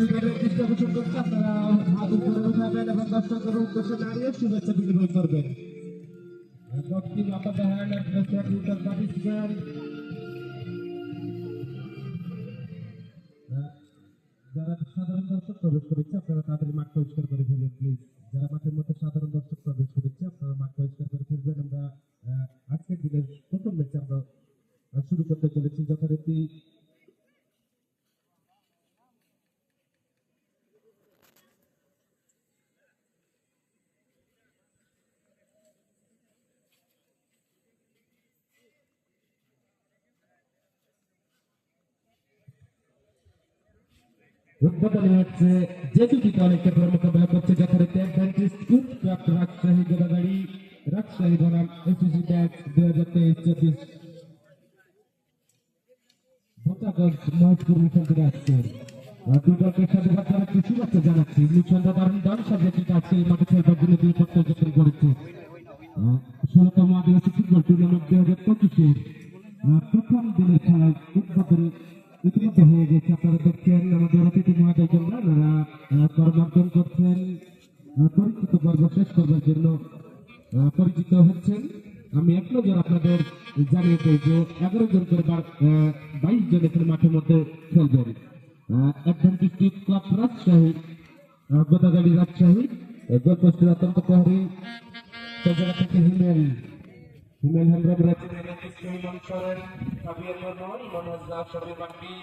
বিজয়ের দৃষ্টি আকর্ষণ করছে, আপনারা হাত উপরে উঠাবেন এবং দর্শকের উদ্দেশ্যে দাঁড়িয়ে শুভেচ্ছা বিনিময় করবেন। দক্ষিণ upper the hand and the second participant. যারা সাধারণ দর্শক প্রবেশ করেছে আপনারা তাড়াতাড়ি মাঠ পরিষ্কার করে ফেলবেন প্লিজ। যারা মাঠের মধ্যে সাধারণ দর্শক প্রবেশ করেছে আপনারা মাঠ পরিষ্কার করে ফেলবেন। আমরা আজকের দিনের প্রথম ম্যাচ আমরা শুরু করতে চলেছি যথারীতি। উদ্বোধনী হচ্ছে যে দুটি দল একে মোকাবেলা করছে যথারীতি Adventist youth club Rajshahi Godagari Rajshahi বনাম এসিসি ব্যাচ 2023-24 ভোটাগঞ্জ মহেশপুর মিশন থেকে আসছে। দুই দলকে স্বাধীনতা জানাচ্ছি, শুভেচ্ছা জানাচ্ছি। মিশনটা দারুণ দল সাবজেক্টে আজকে এই মাঠে খেলবার জন্য দুই পক্ষ যাত্রী করেছে। 16তম আদিবাসী ফুটবল টুর্নামেন্ট 2025-এর প্রথম দিনের খেলায় উদ্বোধন ইতিমধ্যে হয়ে গেছে। আপনারা দেখছেন আমাদের অতিথি মহাদয়জনরা যারা কর্মার্জন করছেন, পরিচিত পর্ব শেষ করবার জন্য পরিচিত হচ্ছেন। আমি এক নজর আপনাদের জানিয়ে দেই যে 11 জন করে 22 জন এখানে মাঠের মধ্যে খেলবেন। Adventist youth club Rajshahi Godagari Rajshahi গোলপোস্টের অত্যন্ত প্রহরী সেই জায়গা থেকে হিমেল হেমব্রম রয়েছেন, ইমন সরেন, কাবিয়ার মনোহর, মনোজ দাস, শরীর বান্টি,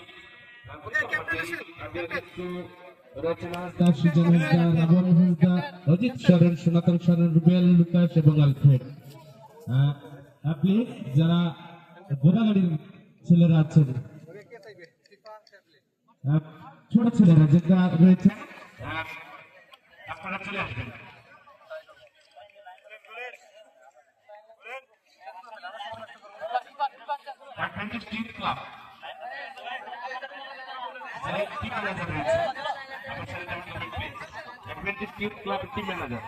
রচনা হাসদা, সুজন হাসদা, রাবণ হাসদা, অজিত সরেন, সনাতন সরেন, রুবেল, লুকাস এবং আলফ্রেড। আপনি যারা গোদাগাড়ির ছেলেরা আছেন, ছোট ছেলেরা যেটা রয়েছে আপনারা চলে আসবেন। Adventist Youth Club. Team manager. Adventist Youth Club team manager.